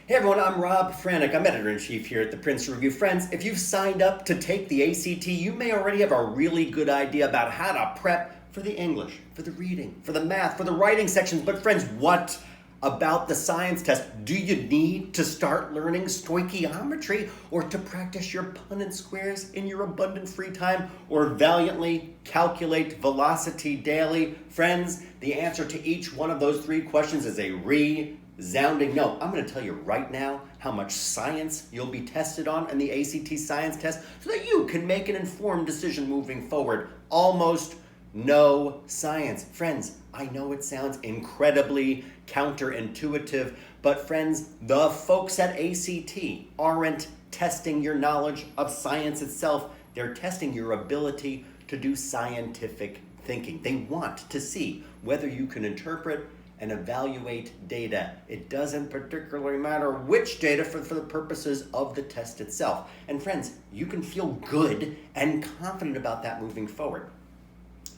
Hey everyone, I'm Rob Franek. I'm editor-in-chief here at the Princeton Review. Friends, if you've signed up to take the ACT, you may already have a really good idea about how to prep for the English, for the reading, for the math, for the writing sections. But friends, what about the science test? Do you need to start learning stoichiometry or to practice your Punnett squares in your abundant free time or valiantly calculate velocity daily? Friends, the answer to each one of those three questions is a resounding no. I'm going to tell you right now how much science you'll be tested on in the ACT science test so that you can make an informed decision moving forward. Almost no science. Friends, I know it sounds incredibly counterintuitive, but friends, the folks at ACT aren't testing your knowledge of science itself. They're testing your ability to do scientific thinking. They want to see whether you can interpret and evaluate data. It doesn't particularly matter which data for the purposes of the test itself. And friends, you can feel good and confident about that moving forward.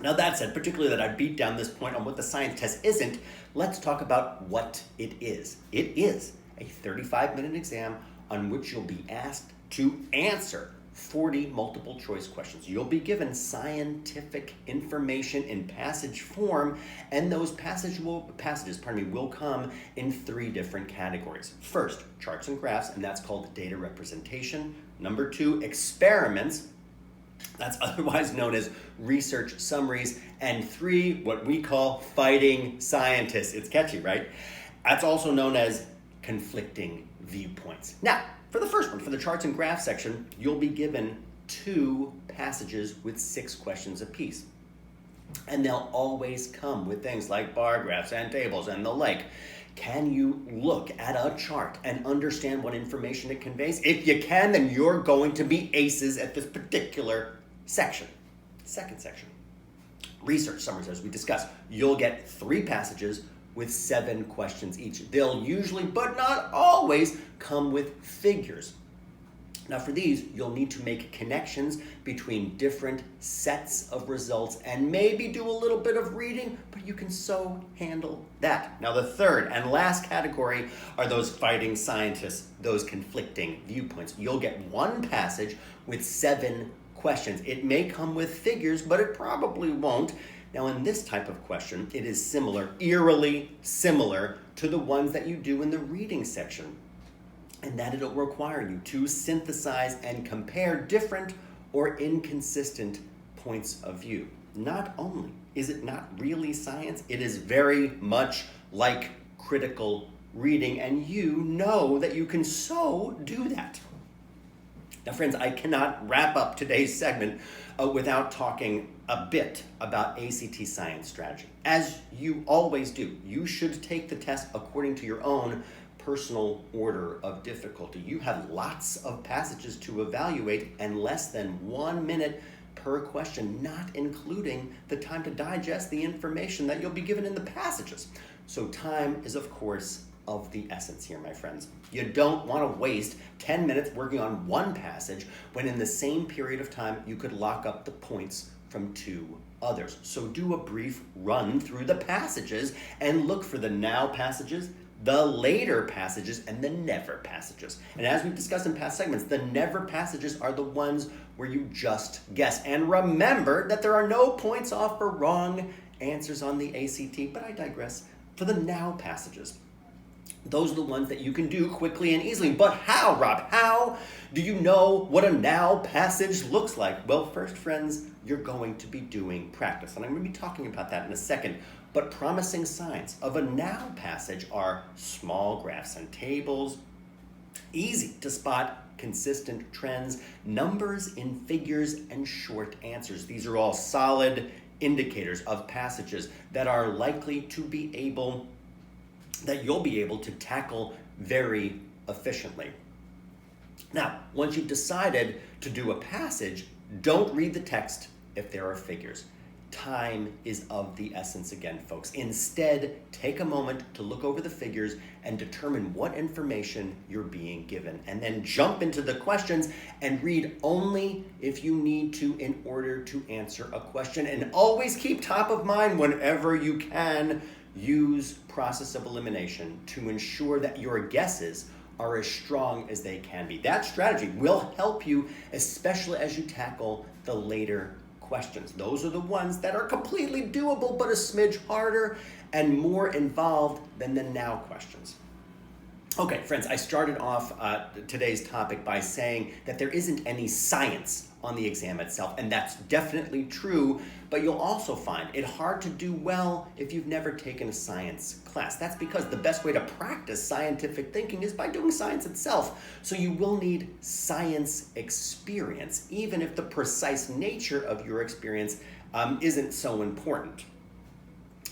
Now that said, particularly that I beat down this point on what the science test isn't, let's talk about what it is. It is a 35-minute exam on which you'll be asked to answer 40 multiple choice questions. You'll be given scientific information in passage form, and those passages will come in three different categories. First, charts and graphs, and that's called data representation. Number two, experiments. That's otherwise known as research summaries. And three, what we call fighting scientists. It's catchy, right? That's also known as conflicting viewpoints. Now, for the first one, for the charts and graphs section, you'll be given 2 passages with 6 questions apiece. And they'll always come with things like bar graphs and tables and the like. Can you look at a chart and understand what information it conveys? If you can, then you're going to be aces at this particular section. Second section, research summaries, as we discussed. You'll get 3 passages with 7 questions each. They'll usually, but not always, come with figures. Now for these, you'll need to make connections between different sets of results and maybe do a little bit of reading, but you can so handle that. Now the third and last category are those fighting scientists, those conflicting viewpoints. You'll get 1 passage with 7 questions. It may come with figures, but it probably won't. Now in this type of question, it is similar, eerily similar to the ones that you do in the reading section, and that it'll require you to synthesize and compare different or inconsistent points of view. Not only is it not really science, it is very much like critical reading, and you know that you can so do that. Now friends, I cannot wrap up today's segment without talking a bit about ACT science strategy. As you always do, you should take the test according to your own personal order of difficulty. You have lots of passages to evaluate and less than 1 minute per question, not including the time to digest the information that you'll be given in the passages. So time is, of course, of the essence here, my friends. You don't want to waste 10 minutes working on 1 passage when in the same period of time you could lock up the points from 2 others. So do a brief run through the passages and look for the now passages, the later passages, and the never passages. And as we've discussed in past segments, the never passages are the ones where you just guess. And remember that there are no points off for wrong answers on the ACT, but I digress. For the now passages, those are the ones that you can do quickly and easily. But how, Rob? How do you know what a now passage looks like? Well, first, friends, you're going to be doing practice. And I'm going to be talking about that in a second. But promising signs of a now passage are small graphs and tables, easy to spot consistent trends, numbers in figures, and short answers. These are all solid indicators of passages that are likely to be able that you'll be able to tackle very efficiently. Now, once you've decided to do a passage, don't read the text if there are figures. Time is of the essence again, folks. Instead, take a moment to look over the figures and determine what information you're being given, and then jump into the questions and read only if you need to in order to answer a question. And always keep top of mind whenever you can, use process of elimination to ensure that your guesses are as strong as they can be. That strategy will help you, especially as you tackle the later questions. Those are the ones that are completely doable, but a smidge harder and more involved than the now questions. Okay, friends, I started off today's topic by saying that there isn't any science on the exam itself, and that's definitely true, but you'll also find it hard to do well if you've never taken a science class. That's because the best way to practice scientific thinking is by doing science itself. So you will need science experience, even if the precise nature of your experience isn't so important.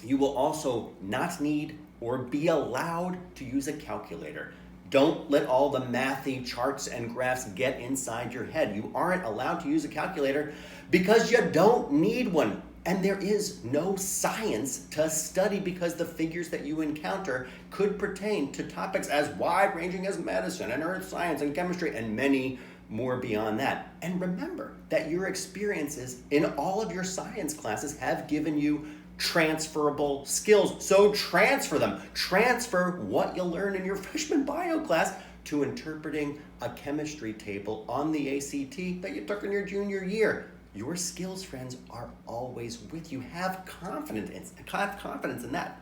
You will also not need or be allowed to use a calculator. Don't let all the mathy charts and graphs get inside your head. You aren't allowed to use a calculator because you don't need one. And there is no science to study because the figures that you encounter could pertain to topics as wide-ranging as medicine and earth science and chemistry and many more beyond that. And remember that your experiences in all of your science classes have given you transferable skills. So transfer them. Transfer what you learn in your freshman bio class to interpreting a chemistry table on the ACT that you took in your junior year. Your skills, friends, are always with you. Have confidence in that.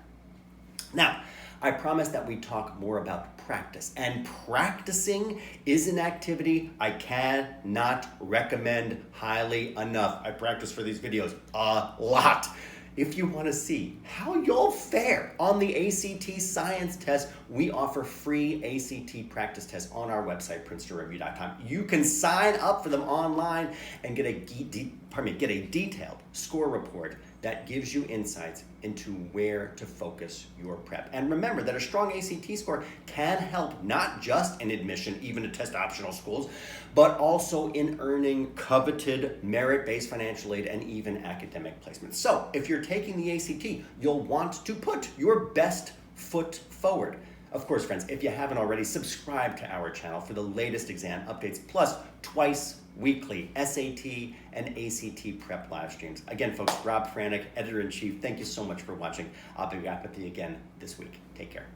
Now, I promise that we talk more about practice. And practicing is an activity I cannot recommend highly enough. I practice for these videos a lot. If you want to see how you'll fare on the ACT science test, we offer free ACT practice tests on our website, PrincetonReview.com. You can sign up for them online and get a detailed score report that gives you insights into where to focus your prep. And remember that a strong ACT score can help not just in admission, even to test optional schools, but also in earning coveted merit-based financial aid and even academic placement. So if you're taking the ACT, you'll want to put your best foot forward. Of course, friends, if you haven't already, subscribe to our channel for the latest exam updates, plus twice weekly SAT and ACT prep live streams. Again, folks, Rob Franek, Editor-in-Chief, thank you so much for watching. I'll be back with you again this week. Take care.